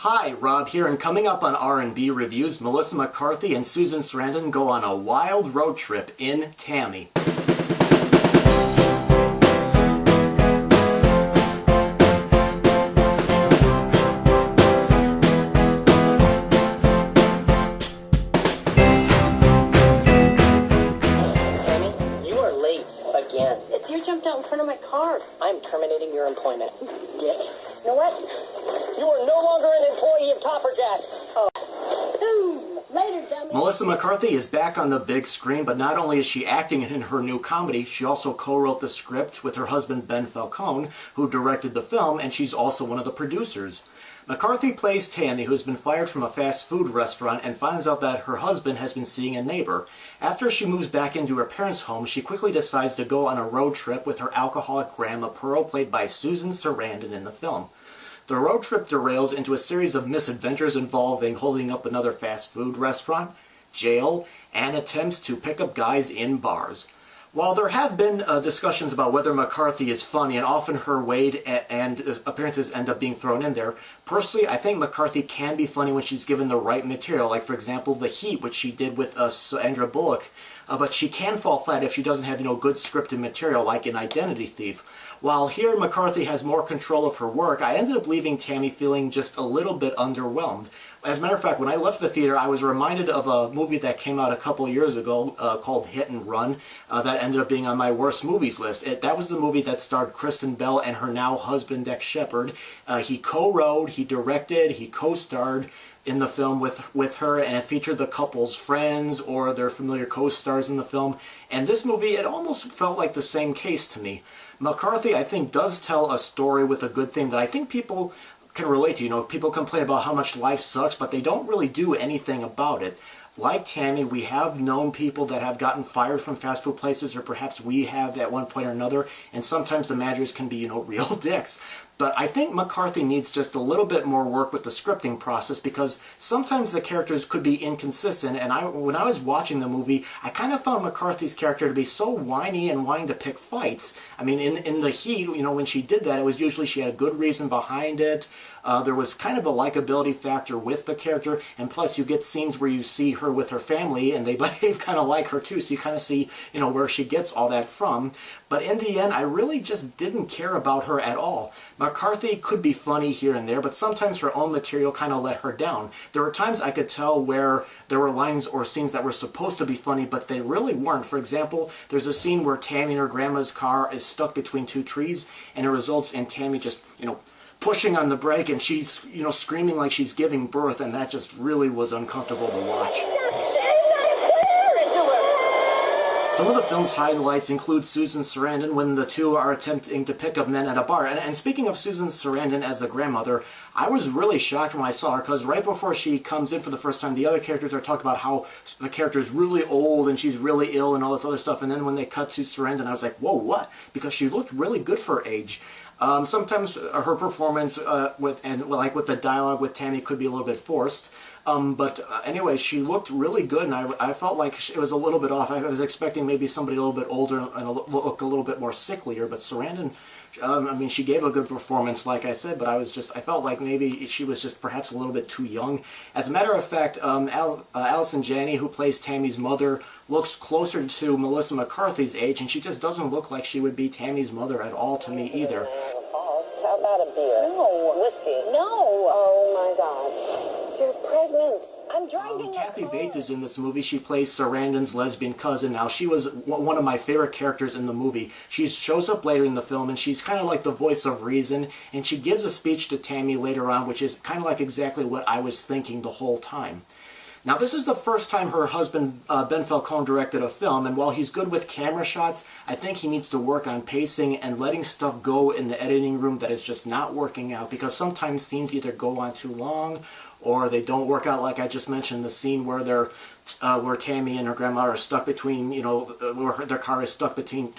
Hi, Rob here, and coming up on R&B Reviews, Melissa McCarthy and Susan Sarandon go on a wild road trip in Tammy. Again. You jumped out in front of my car. I'm terminating your employment. Dick. You know what? You are no longer an employee of Topperjacks. Oh. Boom. Later, dummy. Melissa McCarthy is back on the big screen, but not only is she acting in her new comedy, she also co-wrote the script with her husband Ben Falcone, who directed the film, and she's also one of the producers. McCarthy plays Tammy, who's been fired from a fast food restaurant and finds out that her husband has been seeing a neighbor. After she moves back into her parents' home, she quickly decides to go on a road trip with her alcoholic grandma Pearl, played by Susan Sarandon in the film. The road trip derails into a series of misadventures involving holding up another fast food restaurant, jail, and attempts to pick up guys in bars. While there have been discussions about whether McCarthy is funny, and often her weight and appearances end up being thrown in there, personally, I think McCarthy can be funny when she's given the right material, like, for example, The Heat, which she did with Sandra Bullock, but she can fall flat if she doesn't have, good scripted material, like in Identity Thief. While here McCarthy has more control of her work, I ended up leaving Tammy feeling just a little bit underwhelmed. As a matter of fact, when I left the theater, I was reminded of a movie that came out a couple years ago called Hit and Run that ended up being on my worst movies list. That was the movie that starred Kristen Bell and her now husband, Dex Shepard. He co-wrote, he directed, he co-starred in the film with her, and it featured the couple's friends or their familiar co-stars in the film. And this movie, it almost felt like the same case to me. McCarthy, I think, does tell a story with a good theme that I think people can relate to. People complain about how much life sucks, but they don't really do anything about it. Like Tammy, we have known people that have gotten fired from fast food places, or perhaps we have at one point or another, and sometimes the managers can be, real dicks. But I think McCarthy needs just a little bit more work with the scripting process, because sometimes the characters could be inconsistent, and when I was watching the movie, I kind of found McCarthy's character to be so whiny and wanting to pick fights. I mean, in The Heat, when she did that, it was usually she had a good reason behind it. There was kind of a likability factor with the character, and plus you get scenes where you see her with her family, and they behave kind of like her too, so you kind of see, where she gets all that from. But in the end, I really just didn't care about her at all. McCarthy could be funny here and there, but sometimes her own material kind of let her down. There were times I could tell where there were lines or scenes that were supposed to be funny, but they really weren't. For example, there's a scene where Tammy and her grandma's car is stuck between two trees, and it results in Tammy just, pushing on the brake, and she's, screaming like she's giving birth, and that just really was uncomfortable to watch. Some of the film's highlights include Susan Sarandon when the two are attempting to pick up men at a bar. And speaking of Susan Sarandon as the grandmother, I was really shocked when I saw her, because right before she comes in for the first time, the other characters are talking about how the character is really old and she's really ill and all this other stuff. And then when they cut to Sarandon, I was like, whoa, what? Because she looked really good for her age. Sometimes her performance with the dialogue with Tammy could be a little bit forced. But anyway, she looked really good, and I felt like it was a little bit off. I was expecting maybe somebody a little bit older and look a little bit more sicklier, but Sarandon, she gave a good performance, like I said, but I felt like maybe she was just perhaps a little bit too young. As a matter of fact, Allison Janney, who plays Tammy's mother, looks closer to Melissa McCarthy's age, and she just doesn't look like she would be Tammy's mother at all to me either. How about a beer? No. Whiskey? No. Oh my God. You're pregnant. I'm driving. Kathy Bates is in this movie. She plays Sarandon's lesbian cousin. Now, she was one of my favorite characters in the movie. She shows up later in the film, and she's kind of like the voice of reason, and she gives a speech to Tammy later on, which is kind of like exactly what I was thinking the whole time. Now, this is the first time her husband, Ben Falcone, directed a film, and while he's good with camera shots, I think he needs to work on pacing and letting stuff go in the editing room that is just not working out, because sometimes scenes either go on too long or they don't work out. Like I just mentioned, the scene where where Tammy and her grandma are stuck between, where their car is stuck between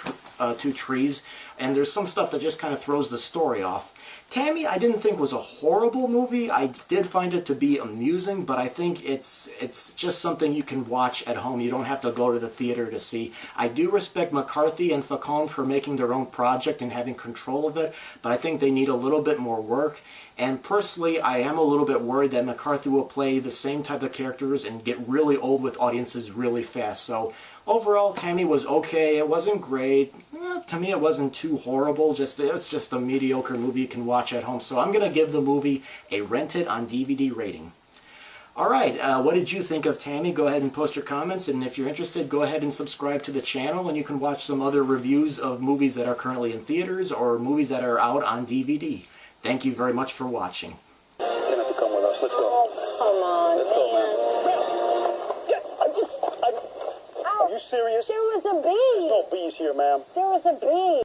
two trees, and there's some stuff that just kind of throws the story off. Tammy, I didn't think was a horrible movie. I did find it to be amusing, but I think it's just something you can watch at home. You don't have to go to the theater to see. I do respect McCarthy and Falcone for making their own project and having control of it, but I think they need a little bit more work. And personally, I am a little bit worried that McCarthy will play the same type of characters and get really old with audiences really fast. So overall, Tammy was okay. It wasn't great. To me, it wasn't too horrible. It's just a mediocre movie you can watch at home. So I'm going to give the movie a rented on DVD rating. Alright, what did you think of Tammy? Go ahead and post your comments, and if you're interested, go ahead and subscribe to the channel, and you can watch some other reviews of movies that are currently in theaters or movies that are out on DVD. Thank you very much for watching. You have to come with us. Let's go. Oh, come on, Let's go, ma'am. Are you serious? There was a bee. There's no bees here, ma'am. There was a bee.